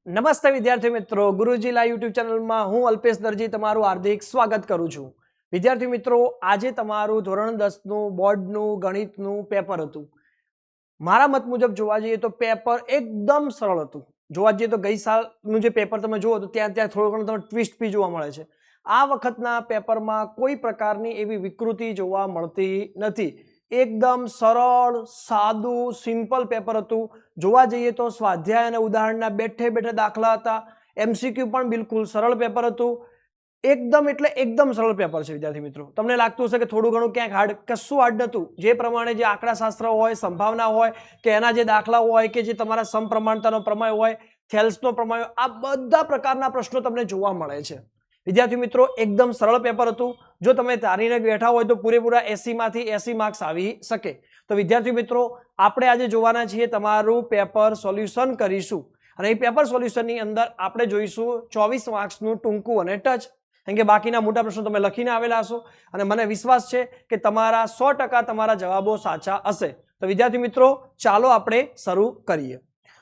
નમસ્તે વિદ્યાર્થી મિત્રો, ગુરુજી લાઈવ યુટ્યુબ ચેનલમાં હું અલ્પેશ દરજી તમારું હાર્દિક સ્વાગત કરું છું। વિદ્યાર્થી મિત્રો, આજે તમારું ધોરણ 10 નું બોર્ડનું ગણિતનું પેપર હતું। મારા મત મુજબ જોવા જઈએ તો પેપર એકદમ સરળ હતું। જોવા જઈએ તો ગઈ સાલનું જે પેપર તમે જુઓ તો ત્યાં થોડો ઘણો તમને ટ્વિસ્ટ બી જોવા મળે છે। આ વખતના પેપરમાં કોઈ પ્રકારની એવી વિકૃતિ જોવા મળતી નથી। एकदम सरल सादू सिंपल पेपर हतुं। जोवा जईए तो स्वाध्याय अने उदाहरणना बेठे बेठे दाखला हता। एमसीक्यू पण बिल्कुल सरल पेपर हतुं। एकदम एटले एकदम सरल पेपर छे विद्यार्थी मित्रों। तमने लागतुं हशे के थोडुं घणुं क्यांक हार्ड, कशुं हार्ड नहोतुं। जे प्रमाणे जे आंकड़ाशास्त्र होय, संभावना होय के एना जे दाखला होय के जे तमारा समप्रमाणतानो प्रमेय होय, थेल्सनो प्रमेय, आ बधा प्रकारना प्रश्नो तमने जोवा मळे छे। विद्यार्थी मित्रों, एकदम सरल पेपर हतुं। जो तमे तारीने बेठा होय तो पूरेपूरा 80 मांथी 80 मार्क्स आवी शके। तो विद्यार्थी मित्रों, आपणे आजे जोवाना छीए तमारुं पेपर सोल्यूशन करीशुं अने ए पेपर सोल्यूशननी अंदर आपणे जोईशुं 24 मार्क्सनुं टूंकું અને टच। केम के बाकीना मोटा प्रश्नो तमे लखीने आवेला हशो अने मने विश्वास छे के तमारा 100% तमारा जवाबो साचा हशे। तो विद्यार्थी मित्रों, चालो आपणे शरू करीए।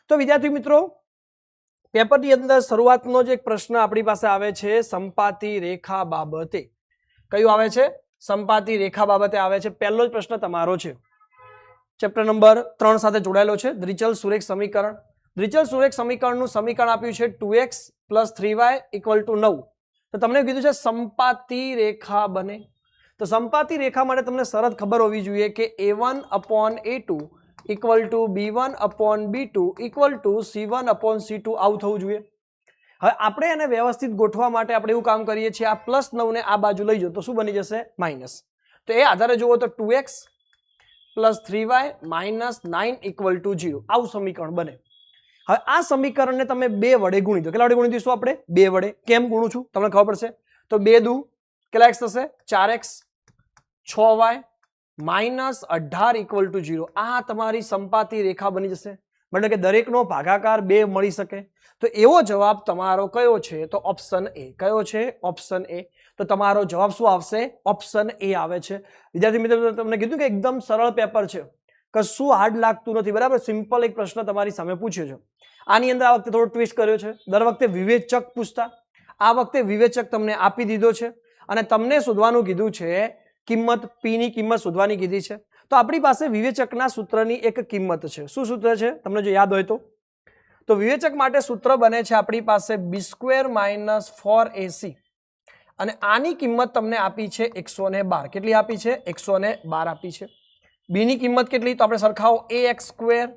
तो विद्यार्थी मित्रों, पेपरनी अंदर शरूआतनो ज एक प्रश्न आपणी पासे आवे छे संपाती रेखा बाबते। कयुं आवे छे? संपाती रेखा बाबते आवे छे। पहेलो ज प्रश्न तमारो छे। चेप्टर नंबर 3 साथे जोडाયેલો छे द्विचल सुरेख समीकरण। द्विचल सुरेख समीकरणनुं समीकरण आप्युं छे 2x + 3y = 9। तो तमने कीधुं छे संपाती रेखा बने। तो संपाती रेखा माटे तमने शरत खबर होवी जोईए के a1/a2 = b1/b2 = c1/c2 आवुं थवुं जोईए। हवे आपणे एने व्यवस्थित गोठवा माटे आपणे एवुं काम करीए छीए, आ +9 ने आ बाजू लई जाओ तो शुं बनी जशे? माइनस। तो ए आधारे जुओ तो 2x + 3y - 9 = 0 आवुं समीकरण बने। हवे आ समीकरणने तमे 2 वडे गुणी दो। केटला वडे गुणी दईशुं आपणे? 2 वडे। केम गुणुं छुं तमने खबर पड़शे। तो 2 × 2 केटला x थशे? 4x 6y - 18 = 0 आ तमारी संपाती रेखा बनी जशे। मतलब के दरेकनो भागाकार 2 मळी शके। तो एवो जवाब तमारो कयो छे? तो ऑप्शन ए। कयो छे? Option A. तो तमारो जवाब शुं आवशे? ऑप्शन ए आवे छे। विद्यार्थी मित्रों, तमने कीधुं के एकदम सरल पेपर छे, कशुं हार्ड लागतुं नथी, बराबर। सिंपल एक प्रश्न तमारी सामे पूछ्यो छे। आनी अंदर आ वखते थोड़ो ट्विस्ट कर्यो छे। दर वखते विवेचक पूछता, आ वखते विवेचक तमने आपी दीधो छे अने तमने शोधवानुं कीधुं छे किंमत, पी नी किंमत शोधवानी कीधी छे। तो आपणी पासे विवेचकना सूत्रनी एक किंमत छे। शुं सूत्र छे? तमने जो याद होय तो विवेचक माटे सूत्र बने छे आपणी पासे b² - 4ac अने आनी किंमत तमने आपी छे 112। केटली आपी छे? 112 आपी छे। बी नी किंमत केटली? तो आपणे सरखावो ax²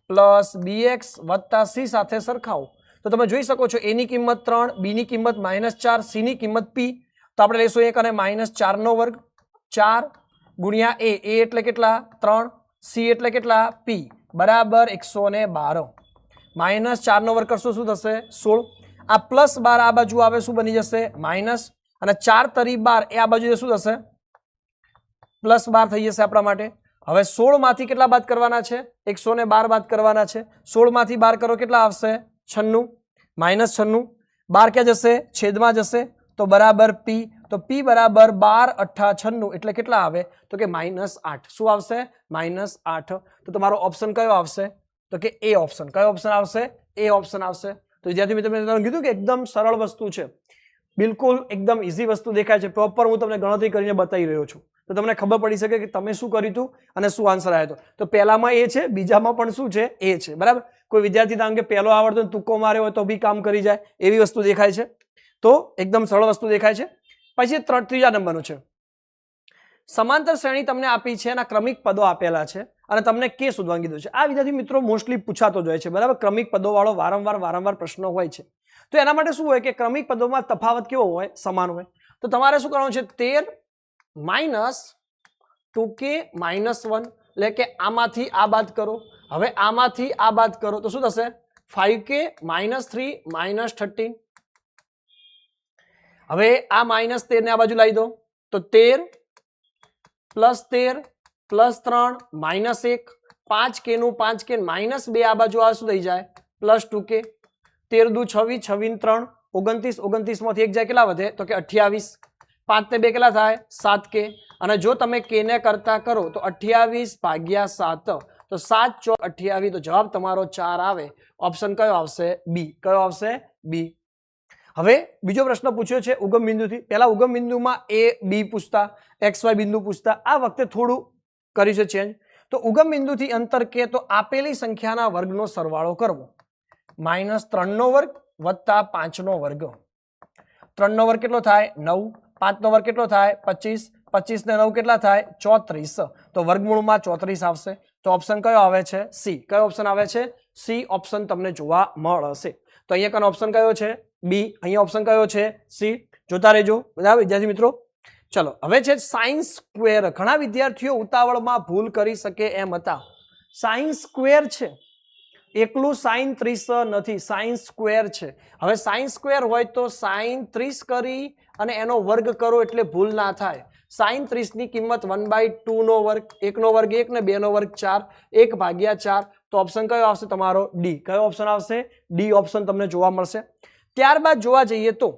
+ bx + c साथे सरखावो तो तमे जोई शको छो a नी किंमत 3, b नी किंमत -4, c नी किंमत p। तो आपणे लेशुं 1 અને -4 નો વર્ગ। 4 × a એટલે કેટલા? 3, c એટલે કેટલા? p બરાબર 112। -4 નો વર્ગ કરશો શું થશે? 16। आ +12 आ बाजू आवे शुं बनी जशे? माइनस। અને 4 તરી 12 એ આ બાજુ શું થશે? +12 થઈ જશે આપણા માટે। હવે 16 માંથી કેટલા બાદ કરવાના છે? 112 બાદ કરવાના છે। 16 માંથી 12 કરો કેટલા આવશે? 96 -96। 12 ક્યાં જશે? છેદમાં જશે તો બરાબર p। तो p बराबर 12 × 8 = 96 એટલે કેટલા આવે? તો કે -8। શું આવશે? -8। તો તમારો ઓપ્શન કયો આવશે? તો કે એ ઓપ્શન। કયો ઓપ્શન આવશે? એ ઓપ્શન આવશે। तो विद्यार्थी मित्रों, मैंने कीधुं के एकदम सरल वस्तु छे, बिल्कुल एकदम इजी वस्तु देखाय छे। प्रॉपर हूँ तमने गणतरी करीने बतावी रह्यो छुं तो तमने खबर पड़ी शके के तमे शुं कर्युं हतुं अने शुं आंसर आव्यो हतो। तो पहेलामां ए छे, बीजामां पण शुं छे? ए छे, बराबर। कोई विद्यार्थी तांगे पहेलो आवडतो तुक्को मार्यो होय तो बी काम करी जाय एवी वस्तु देखाय छे। तो एकदम सरल वस्तु देखाय छे। पछी त्रीजा नंबरनुं छे समांतर श्रेणी तमने आपी छे, एना क्रमिक पदो आपेला छे अने तमने के शोधવાનું કીધું છે। આ વિદ્યાર્થી મિત્રો મોસ્ટલી પૂછાતો જ હોય છે, બરાબર। ક્રમિક પદોવાળો વારંવાર પ્રશ્ન હોય છે। તો એના માટે શું હોય કે ક્રમિક પદોમાં તફાવત કેવો હોય? સમાન હોય। તો તમારે શું કરવાનું છે? 13 - 2k - 1 એટલે કે આમાંથી આ બાદ કરો। હવે આમાંથી આ બાદ કરો તો શું થશે? 5k - 3 - 13। હવે આ -13 ને આ બાજુ લાવી દો તો 13 + 13 + 3 - 1 5k નું 5k -2 આ બાજુ આ શું થઈ જાય? +2k। 13 દુ 26, 26 3 29, 29 માંથી 1 જાય કેટલા વધે? તો કે 28। 5 ને 2 કેટલા થાય? 7k। અને જો તમે k ને કરતા કરો તો 28/7 તો 7 ચોક 28, તો જવાબ તમારો 4 આવે. ઓપ્શન કયો આવશે? બી. કયો આવશે? બી. હવે બીજો પ્રશ્ન પૂછ્યો છે ઉગમ બિંદુથી. પહેલા ઉગમ બિંદુમાં એ બી પૂછતા, એક્સ વાય બિંદુ પૂછતા. આ વખતે થોડું કર્યું છે ચેન્જ. તો ઉગમ બિંદુથી અંતર કે તો આપેલી સંખ્યાના વર્ગનો સરવાળો કરવો. -3 નો વર્ગ વત્તા 5 નો વર્ગ. 3 નો વર્ગ કેટલો થાય? 9. 5 નો વર્ગ કેટલો થાય? 25. 25 ને 9 કેટલા થાય? 34. તો વર્ગમૂળમાં 34 આવશે. તો ઓપ્શન કયો આવે છે? સી. કયો ઓપ્શન આવે છે? સી ઓપ્શન તમને જોવા મળશે. તો અહીંયા કનો ઓપ્શન કયો છે? બી. અહીંયા ઓપ્શન કયો છે? સી. જોતા રહેજો બધા વિદ્યાર્થી મિત્રો. ચલો હવે છે સાઇન સ્ક્વેર. ઘણા વિદ્યાર્થીઓ ઉતાવળમાં ભૂલ કરી શકે એમ હતા. સાઇન સ્ક્વેર છે, એકલું સાઇન 30 નથી, સાઇન સ્ક્વેર છે. હવે સાઇન સ્ક્વેર હોય તો સાઇન 30 કરી અને એનો વર્ગ કરો એટલે ભૂલ ના થાય. સાઇન 30 ની કિંમત 1/2 નો વર્ગ, 1 નો વર્ગ 1 ને 2 નો વર્ગ 4, 1/4. તો ઓપ્શન કયો આવશે તમારો? ડી. કયો ઓપ્શન આવશે? ડી ઓપ્શન તમને જોવા મળશે. ત્યારબાદ જોવા જઈએ તો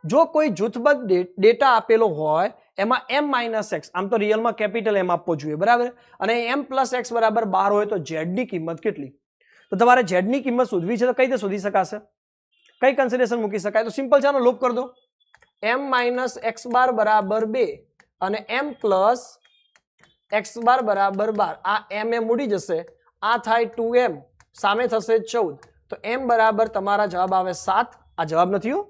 જો કોઈ જૂથબદ્ધ ડેટા આપેલો હોય એમાં m-x, આમ તો રિયલમાં કેપિટલ M આપવો જોઈએ, બરાબર, અને m+x બરાબર 12 હોય તો z ની કિંમત કેટલી? તો તમારે z ની કિંમત શોધવી છે તો કઈ રીતે શોધી શકાશે? કઈ કન્સિડરેશન મૂકી શકાય? તો સિમ્પલ છે, આનો લોપ કરી દો. m-x બાર બરાબર 2 અને m+x બાર બરાબર 12. આ m ઉડી જશે, આ થાય 2m, સામે થશે 14. તો m બરાબર તમારા જવાબ આવે 7. આ જવાબ નથી હો,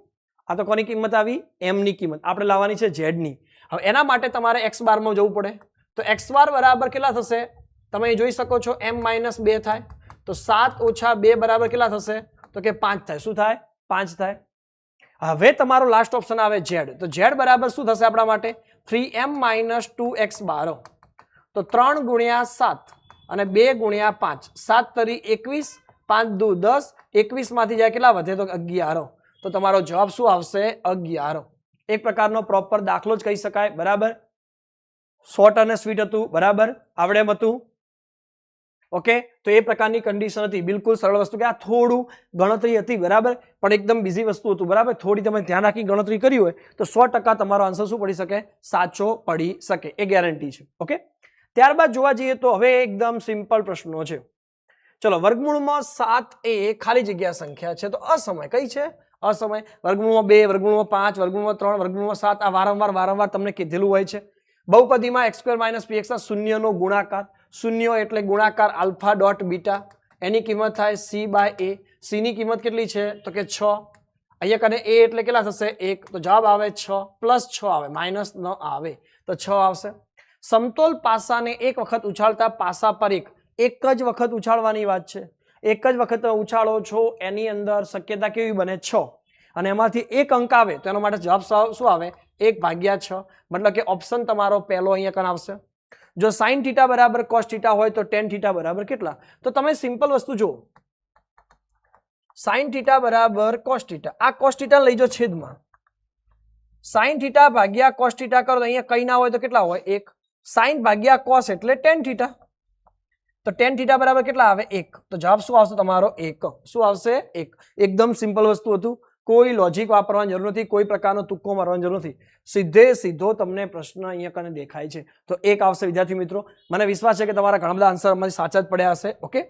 આ તો કોની કિંમત આવી? m ની કિંમત. આપણે લાવવાની છે z ની. હવે એના માટે તમારે x બાર માં જવું પડે. તો x બાર બરાબર કેટલા થશે? તમે જોઈ શકો છો m-2 થાય. તો 7 ઓછા 2 બરાબર કેટલા થશે? તો કે 5 થાય. શું થાય? 5 થાય. હવે તમારો લાસ્ટ ઓપ્શન આવે z. તો z બરાબર શું થશે આપણા માટે? 3m-2x બાર. તો 3 ગુણ્યા 7 અને 2 ગુણ્યા 5. 7 તરી 21, 5 દુ 10, 21 માંથી જાય કેટલા વધે? તો 11. તો તમારો જવાબ શું આવશે? 11. એક પ્રકારનો પ્રોપર દાખલો જ કહી શકાય, બરાબર. શોર્ટ અને સ્વીટ હતું, બરાબર, આવડે એમ હતું. ઓકે, તો એ પ્રકારની કન્ડિશન હતી. બિલકુલ સરળ વસ્તુ, કે આ થોડું ગણતરી હતી, બરાબર, પણ એકદમ બીઝી વસ્તુ હતું, બરાબર. થોડી તમે ધ્યાન રાખી ગણતરી કરી હોય તો 100% તમારો આન્સર શું પડી શકે? સાચો પડી શકે, એ ગેરંટી છે. ઓકે, ત્યારબાદ જોવા જઈએ તો હવે એકદમ સિમ્પલ પ્રશ્નો છે. ચલો, વર્ગમૂળમાં 7 એ ખાલી જગ્યા સંખ્યા છે તો અસમય કઈ છે? અસમય. વર્ગમૂળમાં 2, વર્ગમૂળમાં 5, વર્ગમૂળમાં 3, વર્ગમૂળમાં 7 આ વારંવાર તમને કીધેલું હોય છે. બહુપદીમાં x² - px ના શૂન્યનો ગુણાકાર. શૂન્ય એટલે ગુણાકાર આલ્ફા ડોટ બીટા. એની કિંમત થાય c/a. c ની કિંમત કેટલી છે? તો કે 6. અહીંયા કને a એટલે કેટલા થશે? 1. તો જવાબ આવે 6 + 6 આવે, માઇનસ ન આવે, તો 6 આવશે. સમતોલ પાસાને એક વખત ઉછાળતા પાસા પર એક જ વખત ઉછાળવાની વાત છે. એક જ વખત ઉછાળો છો એની અંદર શક્યતા કેવી બને? 6. અને એમાંથી એક અંક આવે તો એના માટે જવાબ શું આવે? 1/6. મતલબ કે ઓપ્શન તમારો પહેલો અહીંયા કન આવશે. જો sin θ બરાબર cos θ હોય તો tan θ બરાબર કેટલા? તો તમે સિમ્પલ વસ્તુ જુઓ, sin θ બરાબર cos θ. આ cos θ લઈ જો છેદમાં. sin θ ભાગ્યા cos θ કરો તો અહીંયા કઈ ના હોય તો કેટલા હોય? 1. sin ભાગ્યા cos એટલે tan θ. તો tan θ બરાબર કેટલા આવે? 1. તો જવાબ શું આવશે તમારો? 1. શું આવશે? 1. એકદમ સિમ્પલ વસ્તુ હતું. કોઈ લોજિક વાપરવાની જરૂર નથી, કોઈ પ્રકારનો તુક્કો મારવાની જરૂર નથી. સીધો તમને પ્રશ્ન અહીંયા કને દેખાય છે તો 1 આવશે વિદ્યાર્થી મિત્રો. મને વિશ્વાસ છે કે તમારા ઘણા બધા આન્સર અમારી સાચા જ પડ્યા હશે. ઓકે,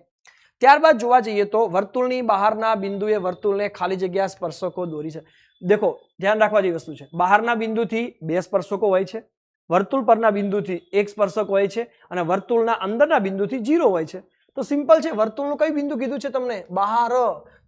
ત્યારબાદ જોવા જઈએ તો વર્તુળની બહારના બિંદુએ વર્તુળને ખાલી જગ્યા સ્પર્શકો દોરી છે. દેખો, ધ્યાન રાખવા જેવી વસ્તુ છે. બહારના બિંદુથી 2 સ્પર્શકો હોય છે, વર્તુળ પરના બિંદુથી 1 સ્પર્શક હોય છે અને વર્તુળના અંદરના બિંદુથી 0 હોય છે. તો સિમ્પલ છે. વર્તુળનું કઈ બિંદુ કીધું છે તમને? બહાર.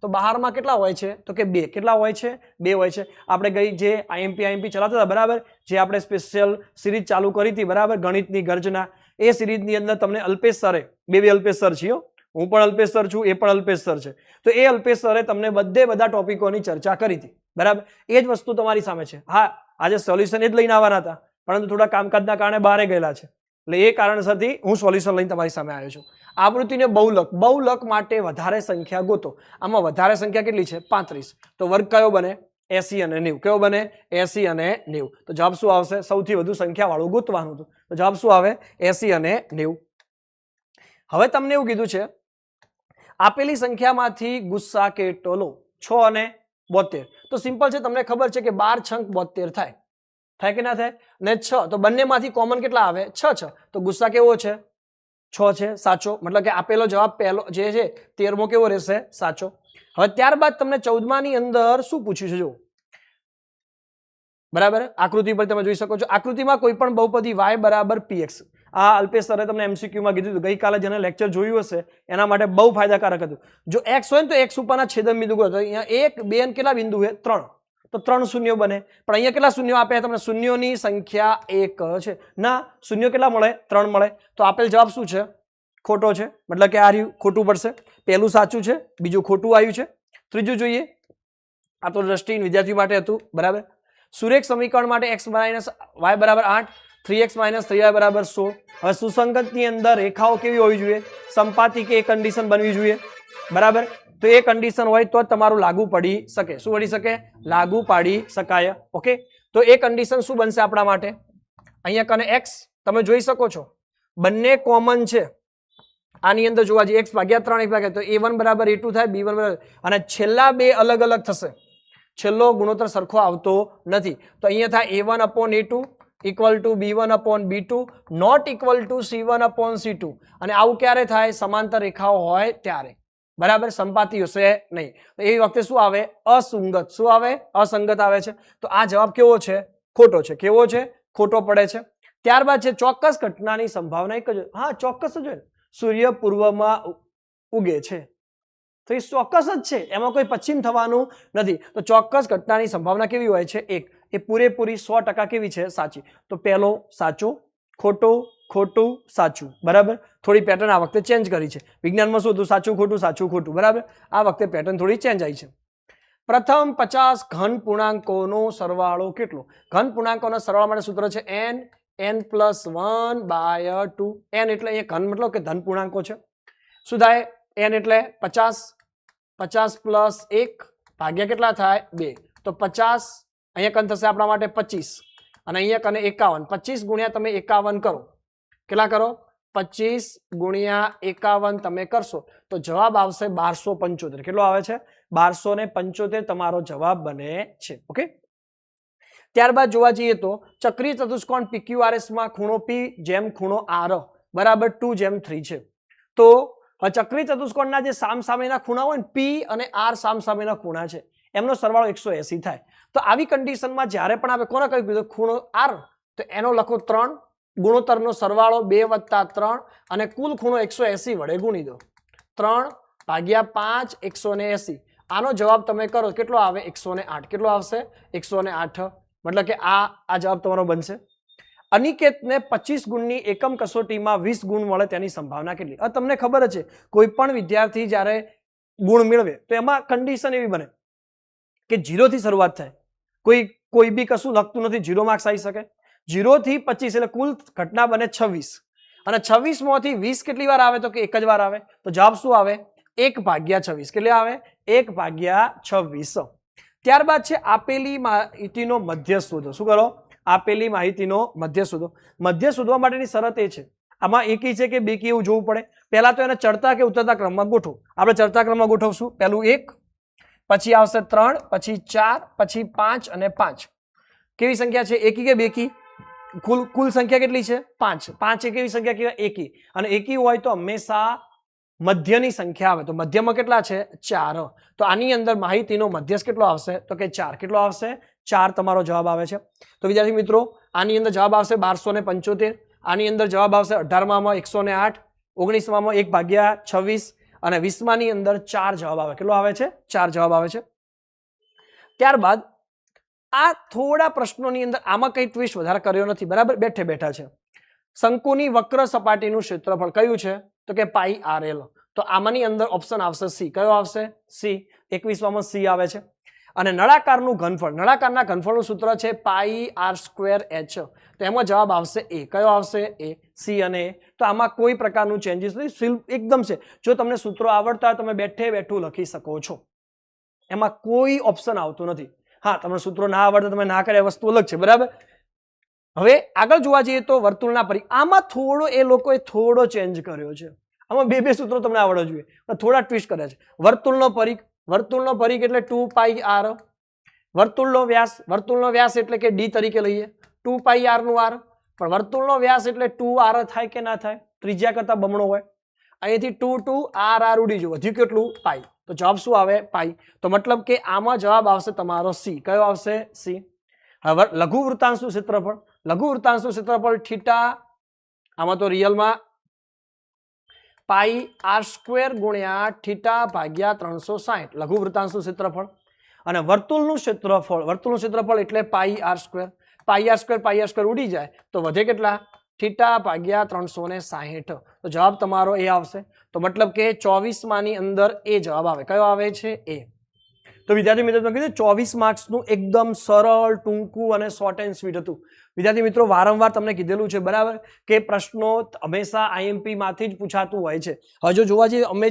તો બહારમાં કેટલા હોય છે? તો કે 2. કેટલા હોય છે? 2 હોય છે. આપણે ગઈ જે IMP ચલાવતા હતા, બરાબર, જે આપણે સ્પેશિયલ સિરીઝ ચાલુ કરી હતી, બરાબર, ગણિતની ગર્જના, એ સિરીઝની અંદર તમને અલ્પેશ સરે, બે અલ્પેશ સર છીએ, હું પણ અલ્પેશ સર છું, એ પણ અલ્પેશ સર છે, તો એ અલ્પેશ સરે તમને બધા ટોપિકોની ચર્ચા કરી હતી, બરાબર. એ જ વસ્તુ તમારી સામે છે. હા, આજે સોલ્યુશન એ જ લઈને આવવાના હતા, પરંતુ થોડા કામકાજના કારણે બહાર ગયેલા છે, એટલે એ કારણસરથી હું સોલ્યુશન લઈને તમારી સામે આવ્યો છું. આવૃત્તિને બહુલક માટે વધારે સંખ્યા ગોતો. આમાં વધારે સંખ્યા કેટલી છે? 35. તો વર્ગ કયો બને? 80 અને 90. કયો બને? 80 અને 90. તો જવાબ શું આવશે? સૌથી વધુ સંખ્યા વાળું ગોતવાનું હતું. તો જવાબ શું આવે? 80 અને 90. હવે તમને એવું કીધું છે, આપેલી સંખ્યામાંથી ગુસ્સા કે ટોલો 6 અને 72. તો સિમ્પલ છે, તમને ખબર છે કે 12 છંક 72 થાય. થાય કે ના થાય? ને 6 તો બંનેમાંથી કોમન કેટલા આવે? 6. તો ગુસ્સા કેવો છે? 6 છે સાચો, મતલબ કે આપેલો જવાબ પહેલો જે છે 13મો કેવો રહેશે? સાચો. હવે ત્યારબાદ તમને 14મા ની અંદર શું પૂછ્યું છે? જો બરાબર, આકૃતિ પર તમે જોઈ શકો છો. આકૃતિમાં કોઈ પણ બહુપદી y બરાબર px. આ અલ્પેશ સરે તમને MCQ માં કીધું હતું. ગઈકાલે જેને લેક્ચર જોયું હશે એના માટે બહુ ફાયદાકારક હતું. જો x હોય ને તો x ઉપરના છેદન બિંદુ ગોતો. અહીંયા 1 2 અને કેટલા બિંદુ છે? 3. તો 3 શૂન્યો બને. પણ અહીંયા કેટલા શૂન્યો આપ્યા? તમને શૂન્યોની સંખ્યા 1 છે. ના, શૂન્યો કેટલા મળે? 3 મળે. તો આપેલ જવાબ શું છે? ખોટો છે. મતલબ કે આ રહ્યું ખોટું પડશે. પહેલું સાચું છે, બીજું ખોટું આવ્યું છે. ત્રીજું જોઈએ. આ તો દ્રષ્ટિહીન વિદ્યાર્થી માટે હતું. બરાબર. સુરેખ સમીકરણ માટે x માઇનસ y બરાબર 8, 3x માઇનસ 3y બરાબર 16. હવે સુસંગતની અંદર રેખાઓ કેવી હોવી જોઈએ? સંપાતી કે એ કન્ડિશન બનવી જોઈએ. બરાબર. તો એ કન્ડિશન હોય તો જ તમારું લાગુ પડી શકે. શું પડી શકે? લાગુ પાડી શકાય. ઓકે. તો એ કન્ડિશન શું બનશે આપણા માટે? અહીંયા કને x તમે જોઈ શકો છો બંને કોમન છે. આની અંદર જોવા જઈએ x ભાગ્યા 3 x ભાગ્યા, તો a1 બરાબર a2 થાય, b1 બરાબર, અને છેલ્લા બે અલગ અલગ થશે. છેલ્લો ગુણોત્તર સરખો આવતો નથી. તો અહીંયા થાય a1 upon a2 equal to b1 upon b2 not equal to c1 upon c2. અને આવું ક્યારે થાય? સમાંતર રેખાઓ હોય ત્યારે. બરાબર. સંપાતી હશે નહીં. તો એ વખતે શું આવે? અસંગત. શું આવે? અસંગત આવે છે. તો આ જવાબ કેવો છે? ખોટો છે. કેવો છે? ખોટો પડે છે. ત્યારબાદ છે ચોક્કસ ઘટનાની સંભાવના એક જ. હા, ચોક્કસ જ હોય. સૂર્ય પૂર્વમાં ઉગે છે તો એ ચોક્કસ જ છે, એમાં કોઈ પશ્ચિમ થવાનું નથી. તો ચોક્કસ ઘટનાની સંભાવના કેવી હોય છે? 1. એ પૂરેપૂરી 100% કેવી છે? સાચી. તો પહેલો સાચો, ખોટો, ખોટું, સાચું. બરાબર. થોડી પેટર્ન આ વખતે ચેન્જ કરી છે. વિજ્ઞાનમાં શું હતું? સાચું ખોટું, સાચું ખોટું. બરાબર. આ વખતે પેટર્ન થોડી ચેન્જ આવી છે. પ્રથમ 50 ઘન પૂર્ણાંકોનો સરવાળો કેટલો? ઘન પૂર્ણાંકોના સરવાળા માટે સૂત્ર છે n plus 1/2. n એટલે અહીંયા ઘન મતલબ કે ધન પૂર્ણાંકો છે. શું થાય? n એટલે 50, 50 plus 1 ભાગ્યા કેટલા થાય? 2. તો 50 અહીંયા કન થશે આપણા માટે 25 અને અહીંયા કને 51. 25 ગુણ્યા તમે 51 કરો. કેટલા કરો? 25 ગુણ્યા 51 તમે કરશો તો જવાબ આવશે 1275. કેટલો આવે છે? 1275 તમારો જવાબ બને છે. ઓકે. ત્યારબાદ જોવા જઈએ તો ચક્રીય ચતુષ્કોણ PQRS માં ખૂણો P જેમ ખૂણો R બરાબર 2:3 છે. તો ચક્રીય ચતુષ્કોણના જે સામસામેના ખૂણા હોય ને, P અને R સામસામેના ખૂણા છે, એમનો સરવાળો 180 થાય. તો આવી કન્ડિશનમાં જ્યારે પણ આપણે કોને કહી દીધું ખૂણો R, તો એનો લખો 3, ગુણોત્તરનો સરવાળો 2 + 3 અને કુલ ખૂણો 180 વડે ગુણી દો. 3 ભાગ્યા 5 180. આનો જવાબ તમે કરો કેટલો આવે? 108. કેટલો આવશે? 108. મતલબ કે આ જવાબ તમારો બનશે. અનિકેતને 25 ગુણની એકમ કસોટીમાં 20 ગુણ મળે તેની સંભાવના કેટલી? હવે તમને ખબર જ છે કોઈ પણ વિદ્યાર્થી જ્યારે ગુણ મેળવે તો એમાં કન્ડિશન એવી બને કે 0 થી શરૂઆત થાય. કોઈ બી કશું લખતું નથી, 0 માર્ક્સ આવી શકે. 0 થી 25 એટલે કુલ ઘટના બને 26 અને 26 માંથી 20 કેટલી વાર આવે? તો કે એક જ વાર આવે. તો જવાબ શું આવે? 1/26. કેટલે આવે? 1/26. ત્યારબાદ છે આપેલી માહિતીનો મધ્ય શોધો. શું કરો? આપેલી માહિતીનો મધ્ય શોધો. મધ્ય શોધવા માટેની શરત એ છે, આમાં એકી છે કે બેકી એવું જોવું પડે. પહેલા તો એને ચડતા કે ઉતરતા ક્રમમાં ગોઠવો. આપણે ચડતા ક્રમમાં ગોઠવશું. પહેલું 1, પછી આવશે 3, પછી 4, પછી 5 અને 5. કેવી સંખ્યા છે? એકી કે બેકી? કુલ સંખ્યા કેટલી છે? 5. 5 એ કેવી સંખ્યા કહેવાય? એકી. અને એકી હોય તો હંમેશા મધ્યની સંખ્યા આવે. તો મધ્યમાં કેટલા છે? 4. તો આની અંદર માહિતીનો મધ્યસ્થ કેટલો આવશે? તો કે 4. કેટલો આવશે? 4 તમારો જવાબ આવે છે. તો વિદ્યાર્થી મિત્રો આની અંદર જવાબ આવશે 1275. આની અંદર જવાબ આવશે 18માં 108, 19માં 1/26 અને 20માની અંદર 4 જવાબ આવે. કેટલો આવે છે? 4 જવાબ આવે છે. ત્યારબાદ આ થોડા પ્રશ્નોની અંદર આમાં કઈ ટ્વિસ્ટ વધારે કર્યો નથી. બરાબર, બેઠે બેઠા છે. શંકુની વક્ર સપાટીનું ક્ષેત્રફળ કયું છે? તો કે πRL. તો આમાંની અંદર ઓપ્શન આવશે C. કયો આવશે? C. 21માં C આવે છે. અને નળાકારનું ઘનફળ, નળાકારના ઘનફળનું સૂત્ર છે πr²h. તો એમાં જવાબ આવશે A. કયો આવશે? A. C અને A. તો આમાં કોઈ પ્રકારનું ચેન્જીસ નથી, એકદમ છે. જો તમને સૂત્રો આવડતા હોય તમે બેઠે બેઠું લખી શકો છો, એમાં કોઈ ઓપ્શન આવતું નથી. હા, તમને સૂત્રો ના આવડતા તમે ના કરે વસ્તુ અલગ છે. બરાબર. હવે આગળ જોવા જઈએ તો વર્તુળના પરિઘ, આમાં થોડો એ લોકોએ થોડો ચેન્જ કર્યો છે. આમાં બે સૂત્રો તમને આવડવા જોઈએ, પણ થોડા ટ્વિસ્ટ કર્યા છે. વર્તુળનો પરિઘ, વર્તુળનો પરિઘ એટલે 2πr. વર્તુળનો વ્યાસ એટલે કે d તરીકે લઈએ 2πr નું r. પણ વર્તુળનો વ્યાસ એટલે 2r થાય કે ના થાય? ત્રિજ્યા કરતા બમણો હોય. અહીંથી 2 2 r ઉડી જવું, વધ્યું કેટલું? પાઈ. તો જવાબ શું આવે? પાઈ. તો મતલબ કે આમાં જવાબ આવશે તમારો સી. કયો આવશે? સી. હવે લઘુ વૃત્તાંશનું ક્ષેત્રફળ, લઘુ વૃત્તાંશનું ક્ષેત્રફળ થીટા, આમાં તો રિયલમાં પાઈ આર સ્ક્વેર ગુણ્યા થીટા ભાગ્યા 360 લઘુ વૃત્તાંશનું ક્ષેત્રફળ. અને વર્તુળનું ક્ષેત્રફળ એટલે પાઈ આર સ્ક્વેર. પાઈ આર સ્ક્વેર ઉડી જાય તો વધે કેટલા? થીટા ભાગ્યા 360. તો જવાબ તમારો એ આવશે. તો મતલબ કે 24 માની અંદર એ જવાબ આવે. કયો આવે છે? એ. તો વિદ્યાર્થી મિત્રો તમે કીધું 24 માર્ક્સનું એકદમ સરળ, ટૂંકું અને શોર્ટ એન્ડ સ્વીટ હતું. વિદ્યાર્થી મિત્રો વારંવાર તમને કીધેલું છે બરાબર કે પ્રશ્નો હંમેશા આઈએમપી માંથી જ પૂછાતું હોય છે. હવે જો જોવા જઈએ અમે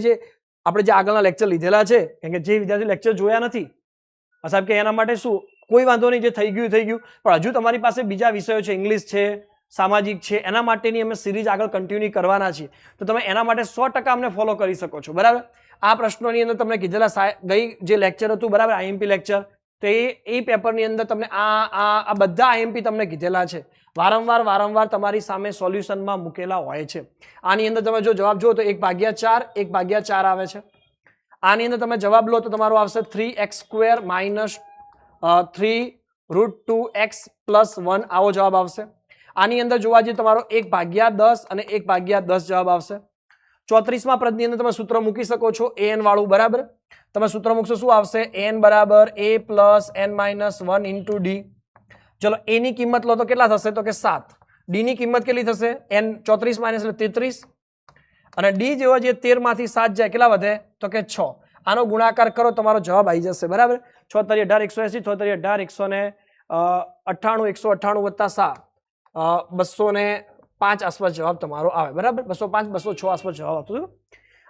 આપણે જે આગળના લેક્ચર લીધેલા છે, કેમ કે જે વિદ્યાર્થી લેક્ચર જોયા નથી સાહેબ કે એના માટે શું કોઈ વાંધો નહીં, જે થઈ ગયું, પણ હજુ તમારી પાસે બીજા વિષયો છે, ઇંગ્લિશ છે, સામાજિક છે, એના માટેની અમે સિરીઝ આગળ કન્ટિન્યુ કરવાના છીએ. તો તમે એના માટે 100% અમને ફોલો કરી શકો છો બરાબર. આ પ્રશ્નોની અંદર તમને કીધેલા ગઈ જે લેક્ચર હતું બરાબર આઈએમપી લેક્ચર, તો એ પેપરની અંદર તમને આ બધા આઈએમપી તમને કીધેલા છે, વારંવાર તમારી સામે સોલ્યુશનમાં મૂકેલા હોય છે. આની અંદર તમે જો જવાબ જુઓ તો 1/4 1/4 આવે છે. આની અંદર તમે જવાબ લો તો તમારો આવશે 3x² - 3√2x + 1 આવો જવાબ આવશે. આની અંદર જોવા જઈએ તમારો 1/10 અને 1/10 જવાબ આવશે. 34મા પદની અંદર તમે સૂત્ર મૂકી શકો છો an વાળું બરાબર. તમે સૂત્ર મૂકશો શું આવશે? n બરાબર a + n - 1 * d. ચલો a ની કિંમત લો તો કેટલા થશે? તો કે 7. d ની કિંમત કેટલી થશે? n 34 - એટલે 33 અને d જેવો જે 13 માંથી 7 જાય કેટલા વધે? તો કે 6. આનો ગુણાકાર કરો તમારો જવાબ આવી જશે બરાબર. 6 × 18 180, 6 × 18 198 198 + 7 205 આસપાસ જવાબ તમારો આવે બરાબર. 205 206 આસપાસ જવાબ આવતો.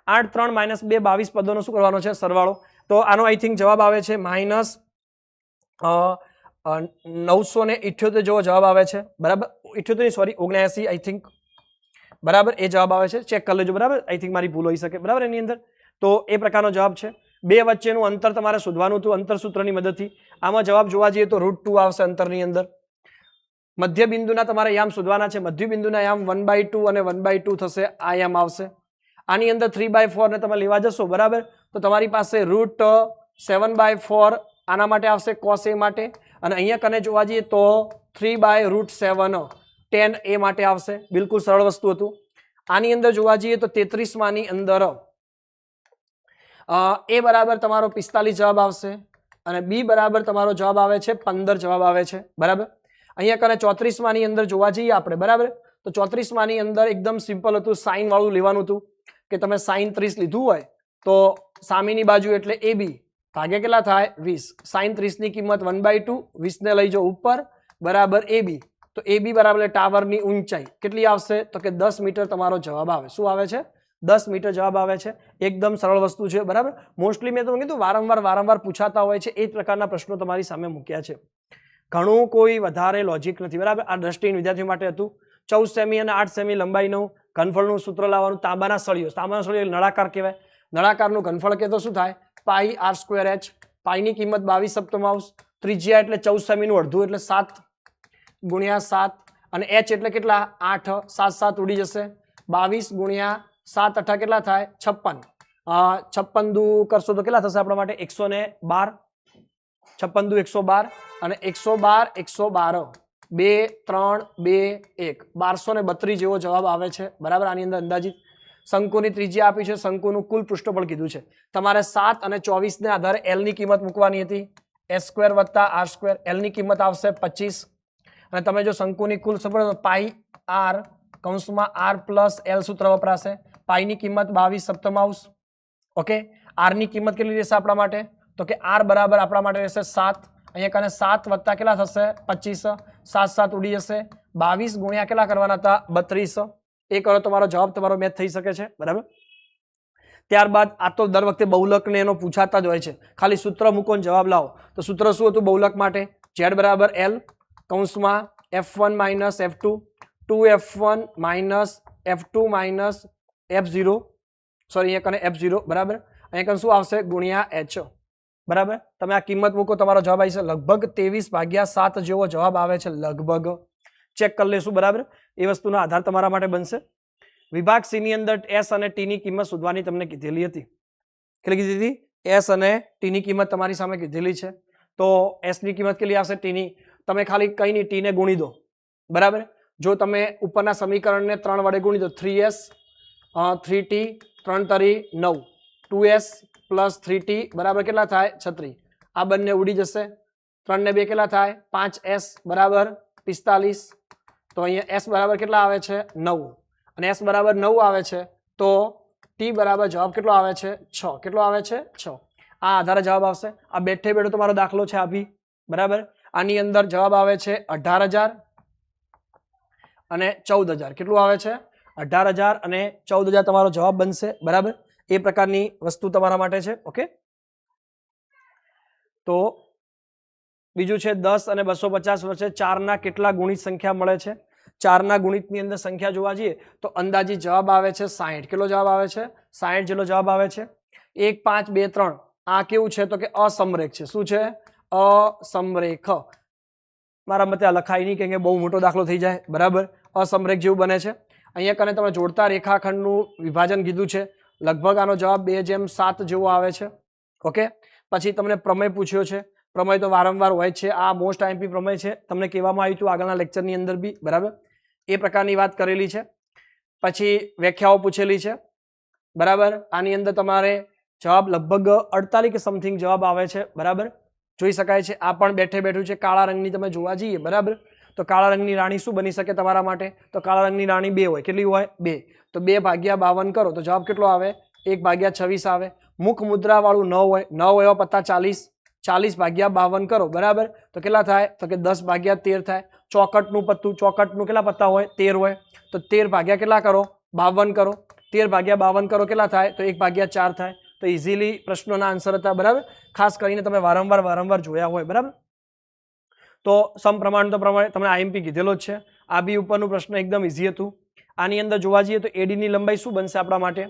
8 3 - 2 22 પદોનો શું કરવાનો છે? સરવાળો. તો આનો આઈ થિંક જવાબ આવે છે -978 જેવો જવાબ આવે છે બરાબર. 78 સોરી 79 આઈ થિંક બરાબર એ જવાબ આવે છે. ચેક કરી લેજો બરાબર. આઈ થિંક મારી ભૂલ હોઈ શકે બરાબર એની અંદર. તો એ પ્રકારનો જવાબ છે. બે વચ્ચેનું અંતર તમારે શોધવાનું હતું અંતર સૂત્રની મદદથી. આમાં જવાબ જોવા જઈએ તો √2 આવશે અંતરની અંદર. મધ્ય બિંદુના તમારે યામ શોધવાના છે. મધ્ય બિંદુના યામ 1/2 અને 1/2 થશે. આ યામ આવશે. આની અંદર 3/4 ને તમે લેવા જશો બરાબર તો તમારી પાસે √7/4 આના માટે આવશે cos a માટે, અને અહીંયા કને જોવા જઈએ તો 3/√7 tan a માટે આવશે. બિલકુલ સરળ વસ્તુ હતું. આની અંદર જોવા જઈએ તો 33 માની અંદર a બરાબર તમારો 45 જવાબ આવશે અને b બરાબર તમારો જવાબ આવે છે 15 જવાબ આવે છે બરાબર. અહીંયા કને 34 માની અંદર જોવા જઈએ આપણે બરાબર તો 34 માની અંદર એકદમ સિમ્પલ હતું, સાઇન વાળું લેવાનું હતું કે તમે sin 30 લીધું હોય તો સામેની બાજુ એટલે ab ભાગે કેટલા થાય? 20. sin 30 ની કિંમત 1/2, 20 ને લઈ જાઓ ઉપર બરાબર ab. તો ab બરાબર ટાવરની ઊંચાઈ કેટલી આવશે? તો કે 10 મીટર તમારો જવાબ આવે. શું આવે છે? 10 મીટર જવાબ આવે છે. એકદમ સરળ વસ્તુ છે બરાબર. મોસ્ટલી મેં તમને કીધું વારંવાર પૂછાતા હોય છે એ જ પ્રકારના પ્રશ્નો તમારી સામે મૂક્યા છે. ઘણું કોઈ વધારે લોજિક નથી બરાબર. આ દૃષ્ટિહીન વિદ્યાર્થીઓ માટે હતું. 14 સેમી અને 8 સેમી લંબાઈનું ઘનફળનું સૂત્ર લાવવાનું. તાંબાના સળિયો નળાકાર કહેવાય. નળાકારનું ઘનફળ કે તો શું થાય? પાઈ r²h. પાઈની કિંમત 22/7 ત્રિજ્યા એટલે 14 સેમીનું અડધું એટલે 7 × 7 અને h એટલે કેટલા? 8. 7 7 ઉડી જશે. 22 × 7 8 કેટલા થાય? 56. 56 દુ કરશો તો કેટલા થશે આપણા માટે? 112. 56 દુ 112 અને 112 112 2 3 2 1 1232 જેવો જવાબ આવે છે બરાબર. આની અંદર અંદાજિત શંકુની ત્રિજ્યા આપી છે, શંકુનું કુલ પૃષ્ઠફળ કીધું છે. તમારે 7 અને 24 ને આધારે l ની કિંમત મૂકવાની હતી. s² + r². l ની કિંમત આવશે 25 અને તમે જો શંકુની કુલ સફળ પાઈ r r + l સૂત્ર વપરાશે. પાઈની કિંમત 22/7. ઓકે. r ની કિંમત કેટલી રહેશે આપણા માટે? તો કે r બરાબર આપણા માટે રહેશે 7. અહીંયા કને 7 વત્તા કેટલા થશે? 25. 7 7 ઉડી જશે. 22 ગુણ્યા કેટલા કરવાના હતા? 32. એ કરો તમારો જવાબ તમારો મેચ થઈ શકે છે બરાબર. ત્યારબાદ આ તો દર વખતે બહુલક ને એનો પૂછાતા જ હોય છે. ખાલી સૂત્ર મૂકો ને જવાબ લાવો. તો સૂત્ર શું હતું બહુલક માટે? z બરાબર l કૌંસમાં f1 - f2 2f1 - f2 - f0 sorry અહીંયા કને f0 બરાબર. અહીંયા કને શું આવશે? ગુણ્યા h બરાબર. તમે આ કિંમત મૂકો તમારો જવાબ આવી છે લગભગ 23/7 જેવો જવાબ આવે છે લગભગ. ચેક કરી લેશું બરાબર. એ વસ્તુનો આધાર તમારા માટે બનશે. વિભાગ સી ની અંદર એસ અને ટી ની કિંમત શોધવાની તમને કીધેલી હતી. કેટલી કીધી હતી? એસ અને ટી ની કિંમત તમારી સામે કીધેલી છે. તો એસ ની કિંમત કેટલી આવશે? ટી ની તમે ખાલી કઈ નહીં ટી ને ગુણી દો, બરાબર. જો તમે ઉપરના સમીકરણને 3 વડે ગુણી દો, 3s 3t 3 તરી 9, 2s પ્લસ 3t બરાબર કેટલા થાય? 36. આ બંને ઉડી જશે. 3 ને 2 કેટલા થાય? 5s બરાબર 45. તો અહીંયા s બરાબર કેટલા આવે છે? 9. અને s બરાબર 9 આવે છે તો t બરાબર જવાબ કેટલો આવે છે? 6. કેટલો આવે છે? 6. આ આધારે જવાબ આવશે. આ બેઠે બેઠો તમારો દાખલો છે આ બી, બરાબર. આની અંદર જવાબ આવે છે 18,000 અને 14,000. કેટલું આવે છે? 18,000 અને 14,000 તમારો જવાબ બનશે, બરાબર. એ પ્રકારની વસ્તુ તમારા માટે છે. ઓકે, તો બીજું છે 10 અને 250 વચ્ચે 4 ના કેટલા ગુણિત સંખ્યા મળે છે? 4 ના ગુણિતની અંદર સંખ્યા જોવા જઈએ તો અંદાજિત જવાબ આવે છે 60. કેટલો જવાબ આવે છે? 60 જેટલો જવાબ આવે છે. 1 5 2 3 આ કેવું છે? તો કે અસમરેખ છે. શું છે? અસમરેખ. મારા મતે આ લખાય નહીં કેમ કે બહુ મોટો દાખલો થઈ જાય, બરાબર. અસમરેખ જેવું બને છે. અહીંયા કને તમે જોડતા રેખાખંડનું વિભાજન કીધું છે. લગભગ આનો જવાબ 2:7 જેવો આવે છે. ઓકે, પછી તમને પ્રમેય પૂછ્યો છે. પ્રમેય તો વારંવાર હોય છે. આ મોસ્ટ આઈએમપી પ્રમેય છે. તમને કહેવામાં આવ્યું હતું આગળના લેક્ચરની અંદર બી, બરાબર. એ પ્રકારની વાત કરેલી છે. પછી વ્યાખ્યાઓ પૂછેલી છે, બરાબર. આની અંદર તમારે જવાબ લગભગ 48 કે સમથિંગ જવાબ આવે છે, બરાબર. જોઈ શકાય છે. આ પણ બેઠે બેઠું છે. કાળા રંગની તમે જોવા જઈએ, બરાબર. તો કાળા રંગની રાણી શું બની શકે તમારા માટે? તો કાળા રંગની રાણી 2 હોય. કેટલી હોય? 2. તો 2/52 કરો તો જવાબ કેટલો આવે? 1/26 આવે. મુખ મુદ્રા વાળું 9 હોય. 9 એવા પત્તા 40. 40/52 કરો, બરાબર. તો કેટલા થાય? તો કે 10/13 થાય. ચોકટનું પત્તું, ચોકટનું કેટલા પત્તા હોય? 13 હોય. તો 13 ભાગ્યા કેટલા કરો? 52 કરો. 13/52 કરો કેટલા થાય? તો 1/4 થાય. તો ઇઝીલી પ્રશ્નોના આન્સર હતા, બરાબર. ખાસ કરીને તમે વારંવાર જોયા હોય, બરાબર. તો સમપ્રમાણ તો પ્રમાણે તમને આઈએમપી કીધેલો જ છે. આ બી ઉપરનું પ્રશ્ન એકદમ ઇઝી હતું. આની અંદર જોવા જઈએ તો એડીની લંબાઈ શું બનશે આપણા માટે?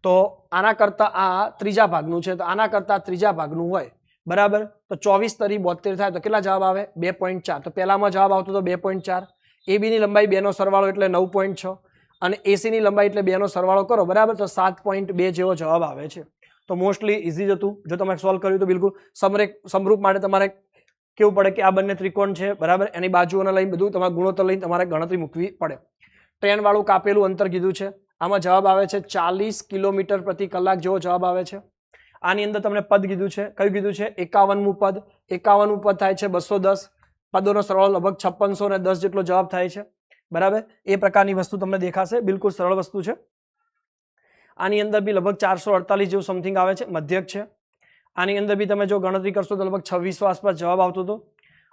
તો આના કરતાં આ ત્રીજા ભાગનું છે, તો આના કરતાં ત્રીજા ભાગનું હોય, બરાબર. તો 24 તરી 72 થાય તો કેટલા જવાબ આવે? 2.4. તો પહેલામાં જવાબ આવતો હતો 2.4. એબીની લંબાઈ 2 નો સરવાળો એટલે 9.6 અને એસીની લંબાઈ એટલે 2 નો સરવાળો કરો, બરાબર. તો 7.2 જેવો જવાબ આવે છે. તો મોસ્ટલી ઇઝી જ હતું. જો તમે સોલ્વ કર્યું તો બિલકુલ સમરૂપ માટે તમારે કેવું પડે કે આ બંને ત્રિકોણ છે, બરાબર. એની બાજુઓને લઈને બધું તમારે ગુણોત્તર લઈને તમારે ગણતરી મૂકવી પડે. ટ્રેન વાળું કાપેલું અંતર કીધું છે. આમાં જવાબ આવે છે 40 કિલોમીટર પ્રતિ કલાક જેવો જવાબ આવે છે. આની અંદર તમને પદ કીધું છે. કયું કીધું છે? 51મું પદ. 51મું પદ થાય છે 210. પદોનો સરવાળો લગભગ 5610 જેટલો જવાબ થાય છે, બરાબર. એ પ્રકારની વસ્તુ તમને દેખાશે. બિલકુલ સરળ વસ્તુ છે. આની અંદર બી લગભગ 448 જેવું સમથિંગ આવે છે, મધ્યક છે. આની અંદર બી તમે જો ગણતરી કરશો તો લગભગ 2600 આસપાસ જવાબ આવતો હતો.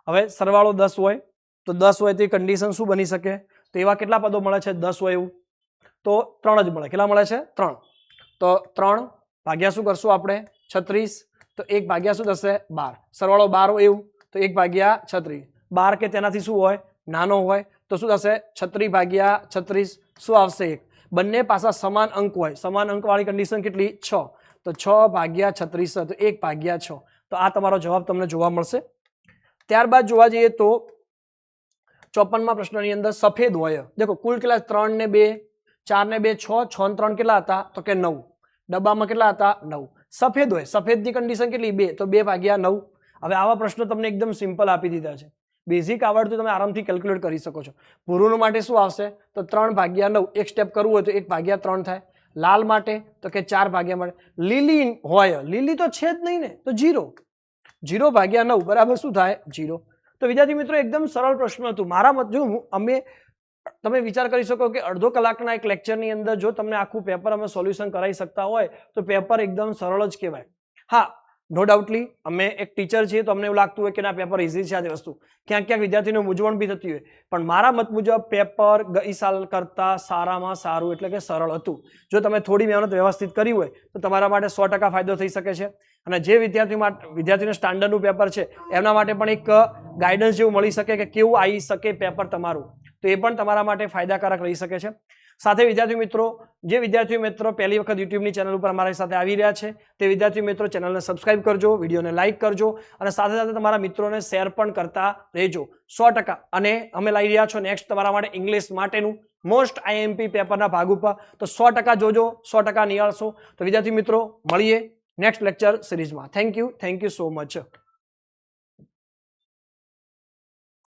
હવે સરવાળો 10 હોય તો 10 હોય તો કન્ડિશન શું બની શકે? તો એવા કેટલા પદો મળે છે? 10 હોય એવું તો 3 જ મળે. કેટલા મળે છે? 3. તો 3 ભાગ્યા શું કરશું આપણે? 36. તો 1 ભાગ્યા શું થશે? 12. સરવાળો 12 હોય એવું તો 1/36. 12 કે તેનાથી શું હોય? નાનો હોય તો શું થશે? 36/36 શું આવશે? 1. બંને પાસા સમાન અંક હોય. સમાન અંક વાળી કન્ડિશન કેટલી? 6. તો 6/36 તો 1/6. તો આ તમારો જવાબ તમને જોવા મળશે. ત્યારબાદ જોવા જઈએ તો 54માં પ્રશ્નની અંદર સફેદ હોય. દેખો કુલ કેટલા? 3 ને 2 4 ને 2 6 6 ને 3 કેટલા હતા? તો કે 9. ડબ્બામાં કેટલા હતા? 9. સફેદ હોય. સફેદની કન્ડિશન કેટલી? 2. તો 2/9. હવે આવા પ્રશ્નો તમને એકદમ સિમ્પલ આપી દીધા છે. બેઝિક આવડતું તમે આરામથી કેલ્ક્યુલેટ કરી શકો છો. ભૂરું માટે શું આવશે? તો 3/9. એક સ્ટેપ કરવું હોય તો 1/3 થાય. લાલ માટે તો કે 4 માટે. લીલી હોય. લીલી તો છે જ નહીં ને, તો 0. 0/9 બરાબર શું થાય? 0. તો વિદ્યાર્થી મિત્રો એકદમ સરળ પ્રશ્ન હતું. મારા મત જો તમે વિચાર કરી શકો કે અડધો કલાકના એક લેક્ચરની અંદર જો તમને આખું પેપર અમે સોલ્યુશન કરાવી શકતા હોય તો પેપર એકદમ સરળ જ કહેવાય. હા, નો ડાઉટલી અમે એક ટીચર છીએ તો અમને એવું લાગતું હોય કે ના પેપર ઇઝી છે. આ વસ્તુ ક્યાંક ક્યાંક વિદ્યાર્થીને મૂંઝવણ બી થતી હોય, પણ મારા મત મુજબ પેપર ગઈ સાલ કરતાં સારામાં સારું એટલે કે સરળ હતું. જો તમે થોડી મહેનત વ્યવસ્થિત કરી હોય તો તમારા માટે 100% ફાયદો થઈ શકે છે. અને જે વિદ્યાર્થીને સ્ટાન્ડર્ડનું પેપર છે એમના માટે પણ એક ગાઈડન્સ જેવું મળી શકે કે કેવું આવી શકે પેપર તમારું, તો એ પણ તમારા માટે ફાયદાકારક રહી શકે છે. સાથે વિદ્યાર્થી મિત્રો, જે વિદ્યાર્થી મિત્રો પહેલી વખત યુટ્યુબની ચેનલ ઉપર અમારી સાથે આવી રહ્યા છે તે વિદ્યાર્થી મિત્રો ચેનલને સબસ્ક્રાઇબ કરજો, વિડીયોને લાઇક કરજો અને સાથે સાથે તમારા મિત્રોને શેર પણ કરતા રહેજો 100%. અને અમે લાવી રહ્યા છો નેક્સ્ટ તમારા માટે ઇંગ્લિશ માટેનું મોસ્ટ આઈએમપી પેપરના ભાગ ઉપર. તો 100% જોજો, 100% નિહાળશો. તો વિદ્યાર્થી મિત્રો મળીએ નેક્સ્ટ લેક્ચર સિરીઝમાં. Thank you so much.